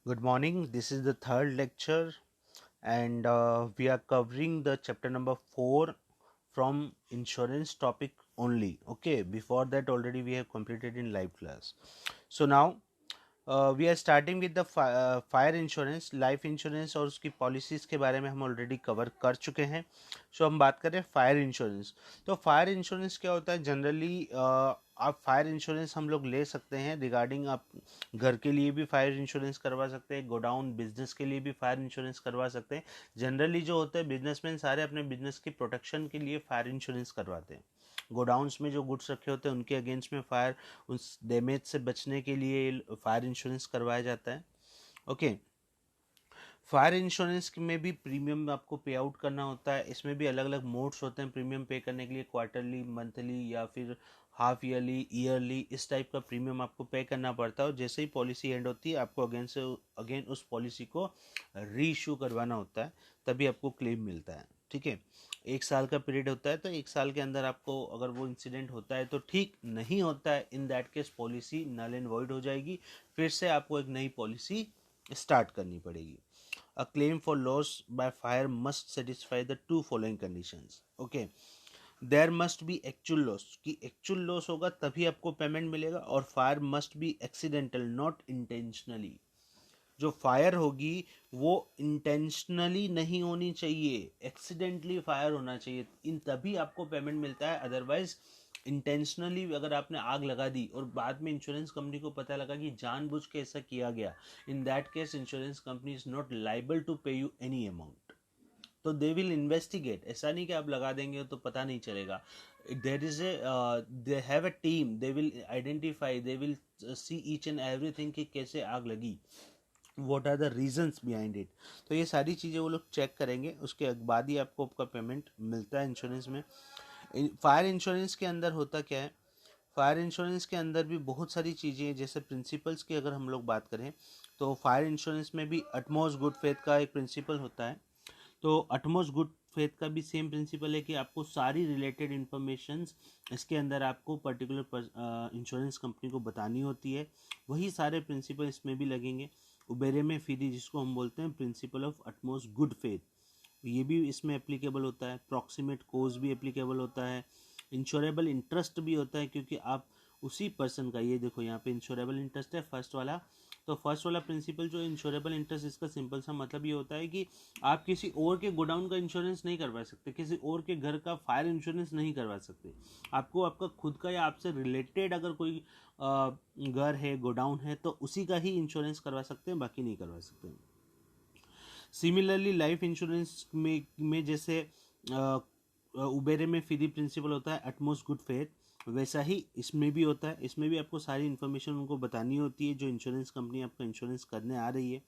Good morning. This is the third lecture, and we are covering the chapter number 4 from insurance topic only. Okay, before that, already we have completed in live class. So now we are starting with the fire insurance life insurance और उसकी policies के बारे में हम already cover कर चुके हैं. सो हम बात करें फायर इंश्योरेंस. तो फायर इंश्योरेंस क्या होता है जनरली. आप फायर इंश्योरेंस हम लोग ले सकते हैं रिगार्डिंग आप घर के लिए भी फायर इंश्योरेंस करवा सकते हैं, गोडाउन बिजनेस के लिए भी फायर इंश्योरेंस करवा सकते हैं. जनरली जो होता है बिजनेसमैन सारे अपने बिजनेस की प्रोटेक्शन के लिए फायर इंश्योरेंस करवाते हैं. गोडाउंस में जो गुड्स रखे होते हैं उनके अगेंस्ट में फायर उस डैमेज से बचने के लिए फायर इंश्योरेंस करवाया जाता है. ओके. फायर इंश्योरेंस में भी प्रीमियम आपको पे आउट करना होता है. इसमें भी अलग अलग मोड्स होते हैं प्रीमियम पे करने के लिए, क्वार्टरली, मंथली या फिर हाफ ईयरली, ईयरली. इस टाइप का प्रीमियम आपको पे करना पड़ता है और जैसे ही पॉलिसी एंड होती है आपको अगेन उस पॉलिसी को री इशू करवाना होता है, तभी आपको क्लेम मिलता है. ठीक है. 1 साल का पीरियड होता है, तो 1 साल के अंदर आपको अगर वो इंसिडेंट होता है तो ठीक, नहीं होता है in that case policy null and void हो जाएगी. फिर से आपको एक नई पॉलिसी स्टार्ट करनी पड़ेगी. A claim for loss by fire must satisfy the two following conditions. Okay. There must be actual loss, कि actual loss होगा तभी आपको पेमेंट मिलेगा. और fire must be accidental, not intentionally. जो फायर होगी वो इंटेंशनली नहीं होनी चाहिए, एक्सीडेंटली फायर होना चाहिए, इन तभी आपको पेमेंट मिलता है. अदरवाइज इंटेंशनली अगर आपने आग लगा दी और बाद में इंश्योरेंस कंपनी को पता लगा कि जानबूझ के ऐसा किया गया, in that case insurance company is not liable to pay you any amount. तो दे विल इन्वेस्टिगेट. ऐसा नहीं कि आप लगा देंगे तो पता नहीं चलेगा. There is a they have a team, they will identify, they will see each and everything कि कैसे आग लगी, what are the reasons behind it. तो ये सारी चीज़ें वो लोग चेक करेंगे, उसके बाद ही आपको आपका पेमेंट मिलता है इंश्योरेंस में. फायर इंश्योरेंस के अंदर होता क्या है, फायर इंश्योरेंस के अंदर भी बहुत सारी चीज़ें हैं. जैसे प्रिंसिपल्स की अगर हम लोग बात करें तो फायर इंश्योरेंस में भी अटमोस्ट गुड फेथ का एक प्रिंसिपल होता है. तो अटमोस्ट गुड फेथ का भी सेम प्रिंसिपल है कि आपको सारी रिलेटेड इन्फॉर्मेशंस इसके अंदर आपको पर्टिकुलर इंश्योरेंस कंपनी को बतानी होती है. वही सारे प्रिंसिपल इसमें भी लगेंगे. उबेरे में फिदी जिसको हम बोलते हैं principle of utmost good faith, ये भी इसमें एप्लीकेबल होता है. प्रॉक्सिमेट कोज भी एप्लीकेबल होता है. इंश्योरेबल इंटरेस्ट भी होता है क्योंकि आप उसी पर्सन का, ये देखो यहाँ पे इंश्योरेबल इंटरेस्ट है फर्स्ट वाला. तो फर्स्ट वाला प्रिंसिपल जो इंश्योरेबल इंटरेस्ट, इसका सिंपल सा मतलब ये होता है कि आप किसी और के गोडाउन का इंश्योरेंस नहीं करवा सकते, किसी और के घर का फायर इंश्योरेंस नहीं करवा सकते. आपको आपका खुद का या आपसे रिलेटेड अगर कोई घर है, गोडाउन है, तो उसी का ही इंश्योरेंस करवा सकते हैं, बाकी नहीं करवा सकते. सिमिलरली लाइफ इंश्योरेंस में जैसे उबेरे में फिदी प्रिंसिपल होता है अटमोस्ट गुड फेथ, वैसा ही इसमें भी होता है. इसमें भी आपको सारी इन्फॉर्मेशन उनको बतानी होती है जो इंश्योरेंस कंपनी आपका इंश्योरेंस करने आ रही है.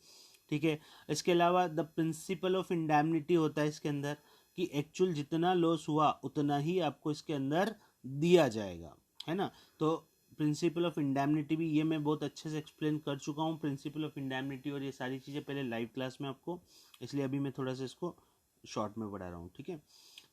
ठीक है. इसके अलावा द प्रिंसिपल ऑफ इंडैमनिटी होता है इसके अंदर, कि एक्चुअल जितना लॉस हुआ उतना ही आपको इसके अंदर दिया जाएगा, है ना. तो प्रिंसिपल ऑफ इंडैमनिटी भी ये मैं बहुत अच्छे से एक्सप्लेन कर चुका हूँ. प्रिंसिपल ऑफ इंडैमनिटी और ये सारी चीज़ें पहले लाइव क्लास में आपको, इसलिए अभी मैं थोड़ा सा इसको शॉर्ट में पढ़ा रहा हूँ. ठीक है.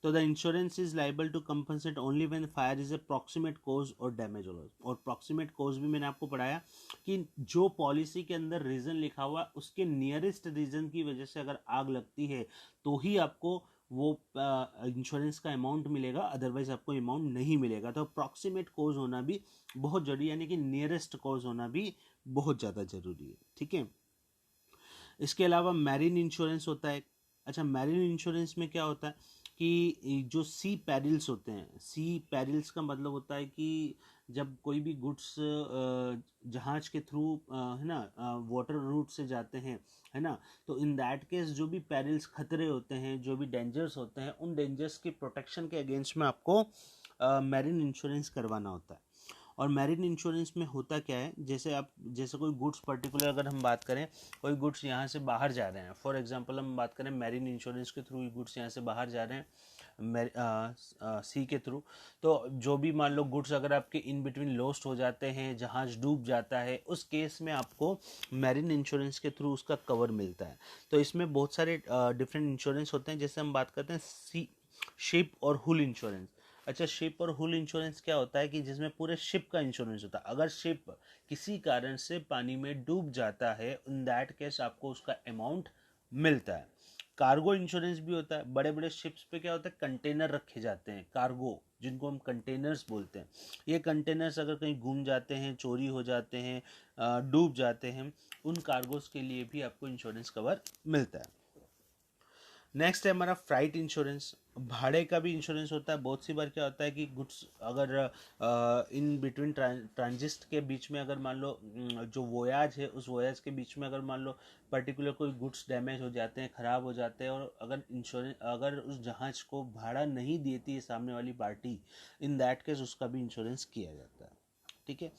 तो the insurance is liable to compensate only when fire is a proximate cause और डैमेज हो. और प्रॉक्सिमेट कोज भी मैंने आपको पढ़ाया कि जो पॉलिसी के अंदर रीजन लिखा हुआ उसके नियरेस्ट रीजन की वजह से अगर आग लगती है तो ही आपको वो इंश्योरेंस का अमाउंट मिलेगा, अदरवाइज आपको अमाउंट नहीं मिलेगा. तो प्रॉक्सिमेट कोज होना भी बहुत जरूरी, यानी कि नियरेस्ट कोज होना भी बहुत ज़्यादा जरूरी है. ठीक है. इसके अलावा मैरीन इंश्योरेंस होता है. अच्छा, मैरीन इंश्योरेंस में क्या होता है कि जो सी पैरिल्स होते हैं, सी पैरिल्स का मतलब होता है कि जब कोई भी गुड्स जहाज के थ्रू है ना, वाटर रूट से जाते हैं, है ना, तो इन दैट केस जो भी पैरिल्स, खतरे होते हैं, जो भी डेंजर्स होते हैं, उन डेंजर्स की प्रोटेक्शन के अगेंस्ट में आपको मैरीन इंश्योरेंस करवाना होता है. और मैरीन इंश्योरेंस में होता क्या है, जैसे कोई गुड्स पर्टिकुलर अगर हम बात करें, कोई गुड्स यहाँ से बाहर जा रहे हैं, फॉर एग्जांपल हम बात करें मैरीन इंश्योरेंस के थ्रू गुड्स यहाँ से बाहर जा रहे हैं सी के थ्रू, तो जो भी मान लो गुड्स अगर आपके इन बिटवीन लॉस्ट हो जाते हैं, जहाज डूब जाता है, उस केस में आपको मैरीन इंश्योरेंस के थ्रू उसका कवर मिलता है. तो इसमें बहुत सारे डिफरेंट इंश्योरेंस होते हैं. जैसे हम बात करते हैं सी शिप और हुल इंश्योरेंस. अच्छा, शिप और हुल इंश्योरेंस क्या होता है कि जिसमें पूरे शिप का इंश्योरेंस होता है। अगर शिप किसी कारण से पानी में डूब जाता है, इन दैट केस आपको उसका अमाउंट मिलता है। कार्गो इंश्योरेंस भी होता है। बड़े बड़े शिप्स पे क्या होता है, कंटेनर रखे जाते हैं, कार्गो, जिनको हम कंटेनर्स बोलते हैं। ये कंटेनर्स अगर कहीं घूम जाते हैं, चोरी हो जाते हैं, डूब जाते हैं, उन कार्गोस के लिए भी आपको इंश्योरेंस कवर मिलता है। नेक्स्ट है हमारा फ्लाइट इंश्योरेंस। भाड़े का भी इंश्योरेंस होता है। बहुत सी बार क्या होता है कि गुड्स अगर इन बिटवीन ट्रांजिस्ट के बीच में अगर मान लो जो वोयाज है, उस वोयाज के बीच में अगर मान लो पर्टिकुलर कोई गुड्स डैमेज हो जाते हैं, ख़राब हो जाते हैं, और अगर इंश्योरेंस अगर उस जहाज़ को भाड़ा नहीं देती है सामने वाली पार्टी, इन दैट केस उसका भी इंश्योरेंस किया जाता है। ठीक है।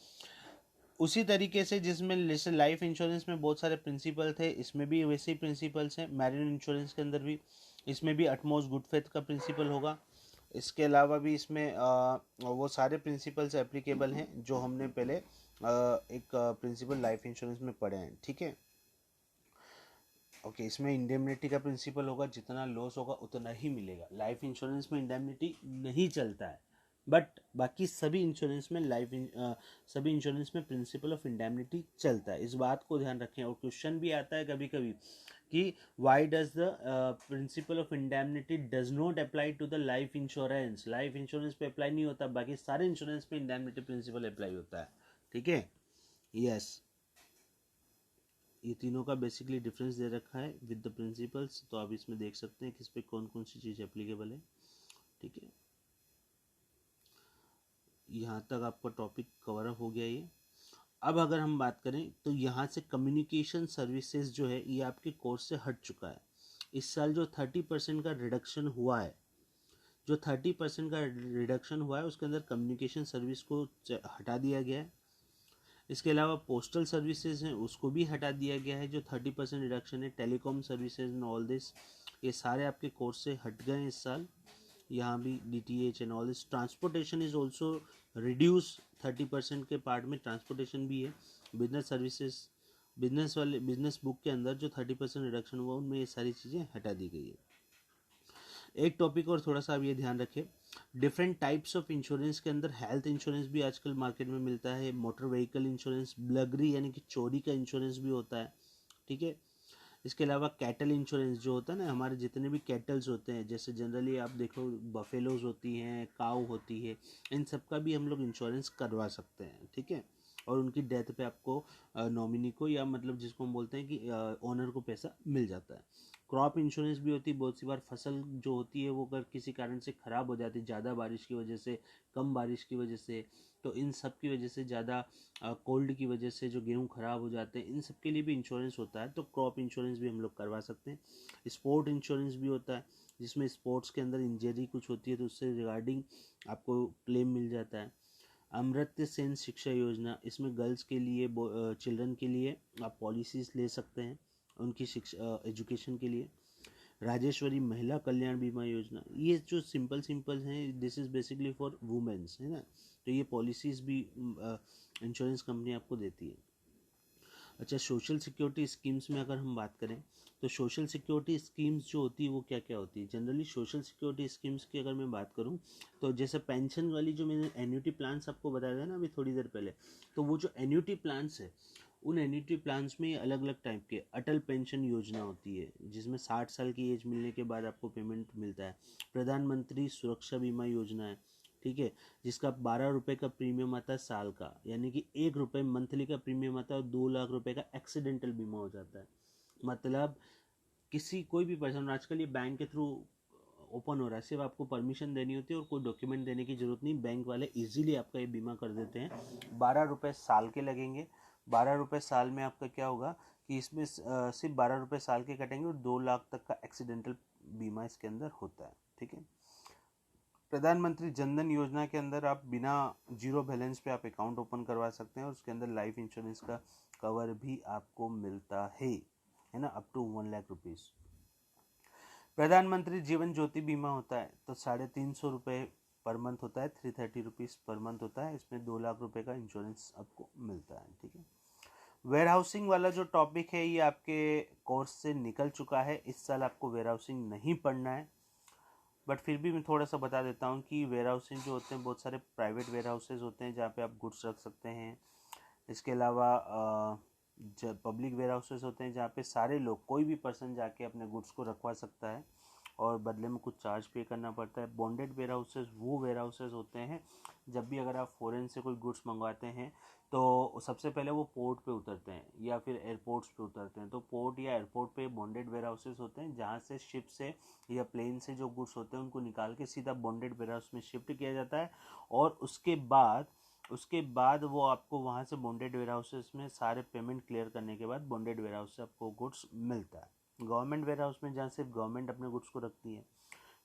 उसी तरीके से जिसमें जैसे लाइफ इंश्योरेंस में बहुत सारे प्रिंसिपल थे, इसमें भी वैसे ही प्रिंसिपल्स हैं। मैरिन इंश्योरेंस के अंदर भी, इसमें भी अटमोस्ट गुड फेथ का प्रिंसिपल होगा। इसके अलावा भी इसमें वो सारे प्रिंसिपल्स एप्लीकेबल हैं जो हमने पहले एक प्रिंसिपल लाइफ इंश्योरेंस में पढ़े हैं। ठीक है। ओके, इसमें इंडेमनिटी का प्रिंसिपल होगा, जितना लॉस होगा उतना ही मिलेगा। लाइफ इंश्योरेंस में इंडेमनिटी नहीं चलता है, बट बाकी सभी इंश्योरेंस में सभी इंश्योरेंस में प्रिंसिपल ऑफ इंडेमनिटी चलता है। इस बात को ध्यान रखें। और क्वेश्चन भी आता है कभी कभी कि why does the principle of indemnity does not apply to the life insurance. Life insurance पे अप्लाई नहीं होता, बाकी सारे इंश्योरेंस पे इंडेमनिटी प्रिंसिपल अप्लाई होता है। ठीक है। यस, ये तीनों का बेसिकली डिफरेंस दे रखा है विद द प्रिंसिपल्स, तो आप इसमें देख सकते हैं कि इस पे कौन कौन सी चीज़ एप्लीकेबल है। ठीक है, यहाँ तक आपका टॉपिक कवर अप हो गया ये। अब अगर हम बात करें तो यहाँ से कम्युनिकेशन सर्विसेज जो है ये आपके कोर्स से हट चुका है। इस साल जो 30% का रिडक्शन हुआ है, जो 30% का रिडक्शन हुआ है उसके अंदर कम्युनिकेशन सर्विस को हटा दिया गया है। इसके अलावा पोस्टल सर्विसेज हैं उसको भी हटा दिया गया है। जो 30% रिडक्शन है, telecom services and all this, ये सारे आपके कोर्स से हट गए हैं इस साल। यहाँ भी DTH and all this. Transportation is also reduce, 30% के पार्ट में ट्रांसपोर्टेशन भी है। बिजनेस सर्विसेज, बिजनेस बुक के अंदर जो 30% रिडक्शन हुआ उनमें ये सारी चीज़ें हटा दी गई है। एक टॉपिक और थोड़ा सा आप ये ध्यान रखें, डिफरेंट टाइप्स ऑफ इंश्योरेंस के अंदर हेल्थ इंश्योरेंस भी आजकल मार्केट में मिलता है। मोटर व्हीकल इंश्योरेंस, ब्लगरी यानी कि चोरी का इंश्योरेंस भी होता है। ठीक है। इसके अलावा कैटल इंश्योरेंस जो होता है ना, हमारे जितने भी कैटल्स होते हैं, जैसे जनरली आप देखो बफेलोज होती हैं, काऊ होती है, इन सब का भी हम लोग इंश्योरेंस करवा सकते हैं। ठीक है। और उनकी डेथ पे आपको नॉमिनी को, या मतलब जिसको हम बोलते हैं कि ओनर को पैसा मिल जाता है। क्रॉप इंश्योरेंस भी होती है। बहुत सी बार फसल जो होती है वो अगर किसी कारण से ख़राब हो जाती है, ज़्यादा बारिश की वजह से, कम बारिश की वजह से, तो इन सब की वजह से, ज़्यादा कोल्ड की वजह से जो गेहूँ ख़राब हो जाते हैं, इन सब के लिए भी इंश्योरेंस होता है। तो क्रॉप इंश्योरेंस भी हम लोग करवा सकते हैं। स्पोर्ट इंश्योरेंस भी होता है, जिसमें स्पोर्ट्स के अंदर इंजरी कुछ होती है तो उससे रिगार्डिंग आपको क्लेम मिल जाता है। अमर्त्य सेन शिक्षा योजना, इसमें गर्ल्स के लिए, चिल्ड्रन के लिए आप पॉलिसीज़ ले सकते हैं उनकी शिक्षा एजुकेशन के लिए। राजेश्वरी महिला कल्याण बीमा योजना, ये जो सिंपल हैं, this is basically for womens, है ना। तो ये पॉलिसीज़ भी इंश्योरेंस कंपनी आपको देती है। अच्छा, सोशल सिक्योरिटी स्कीम्स में अगर हम बात करें तो सोशल सिक्योरिटी स्कीम्स जो होती है वो क्या क्या होती है। जनरली सोशल सिक्योरिटी स्कीम्स की अगर मैं बात करूं तो जैसे पेंशन वाली जो मैंने एन्युटी प्लान्स आपको बताया था ना अभी थोड़ी देर पहले, तो वो जो एन्युटी प्लान्स है, उन एन्युटी प्लान्स में अलग अलग टाइप के अटल पेंशन योजना होती है, जिसमें 60 साल की एज मिलने के बाद आपको पेमेंट मिलता है। प्रधानमंत्री सुरक्षा बीमा योजना है, ठीक है, जिसका 12 रुपये का प्रीमियम आता है साल का, यानी कि 1 रुपये मंथली का प्रीमियम आता है और 2 लाख रुपए का एक्सीडेंटल बीमा हो जाता है। मतलब किसी कोई भी पर्सन, आजकल ये बैंक के थ्रू ओपन हो रहा है, सिर्फ आपको परमिशन देनी होती है और कोई डॉक्यूमेंट देने की जरूरत नहीं, बैंक वाले इजीली आपका ये बीमा कर देते हैं। 12 रुपये साल के लगेंगे। 12 रुपये साल में आपका क्या होगा कि इसमें सिर्फ 12 रुपये साल के कटेंगे और 2 लाख तक का एक्सीडेंटल बीमा इसके अंदर होता है। ठीक है। प्रधानमंत्री जनधन योजना के अंदर आप बिना जीरो बैलेंस पे आप अकाउंट ओपन करवा सकते हैं और उसके अंदर लाइफ इंश्योरेंस का कवर भी आपको मिलता है ना, अप टू 1 लाख रुपीज़। प्रधानमंत्री जीवन ज्योति बीमा होता है तो 350 रुपये पर मंथ होता है, 330 रुपीज़ पर मंथ होता है। इसमें 2 लाख रुपए का इंश्योरेंस आपको मिलता है। ठीक है। वेयर हाउसिंग वाला जो टॉपिक है ये आपके कोर्स से निकल चुका है, इस साल आपको वेयर हाउसिंग नहीं पढ़ना है। बट फिर भी मैं थोड़ा सा बता देता हूँ कि वेयर हाउसिंग जो होते हैं बहुत सारे प्राइवेट वेयर हाउसेज होते हैं जहाँ पे आप गुड्स रख सकते हैं। इसके अलावा जब पब्लिक वेयर हाउसेज होते हैं जहाँ पे सारे लोग, कोई भी पर्सन जाके अपने गुड्स को रखवा सकता है और बदले में कुछ चार्ज पे करना पड़ता है। बॉन्डेड वेयर हाउसेज वो वेयर हाउसेज होते हैं जब भी अगर आप फॉरेन से कोई गुड्स मंगवाते हैं तो सबसे पहले वो पोर्ट पे उतरते हैं या फिर एयरपोर्ट्स पे उतरते हैं। तो पोर्ट या एयरपोर्ट पे बॉन्डेड वेयर हाउसेज होते हैं जहाँ से शिप से या प्लेन से जो गुड्स होते हैं उनको निकाल के सीधा बॉन्डेड वेयर हाउस में शिफ्ट किया जाता है और उसके बाद वो आपको वहाँ से बॉन्डेड वेयर हाउसेस में सारे पेमेंट क्लियर करने के बाद बॉन्डेड वेयर हाउस से आपको गुड्स मिलता है। गवर्नमेंट वेयर हाउस में जहाँ सिर्फ गवर्नमेंट अपने गुड्स को रखती है।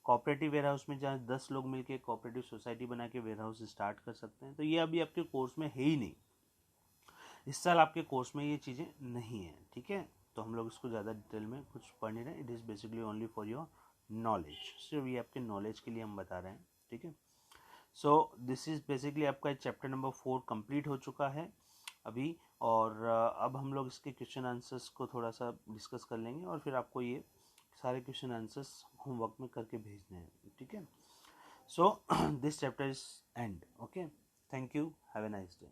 कोऑपरेटिव वेयर हाउस में जहाँ 10 लोग मिलकर कोऑपरेटिव सोसाइटी बना के वेयर हाउस स्टार्ट कर सकते हैं। तो ये अभी आपके कोर्स में है ही नहीं, इस साल आपके कोर्स में ये चीज़ें नहीं है, ठीक है। तो हम लोग इसको ज़्यादा डिटेल में कुछ पढ़ नहीं रहे, it is basically only for your knowledge, सिर्फ ये आपके नॉलेज के लिए हम बता रहे हैं, ठीक है। सो दिस इज़ बेसिकली आपका चैप्टर नंबर 4 कंप्लीट हो चुका है अभी। और अब हम लोग इसके क्वेश्चन आंसर्स को थोड़ा सा डिस्कस कर लेंगे और फिर आपको ये सारे क्वेश्चन आंसर्स होमवर्क में करके भेजने हैं, ठीक है। So this chapter is and, okay, thank you, have a nice day.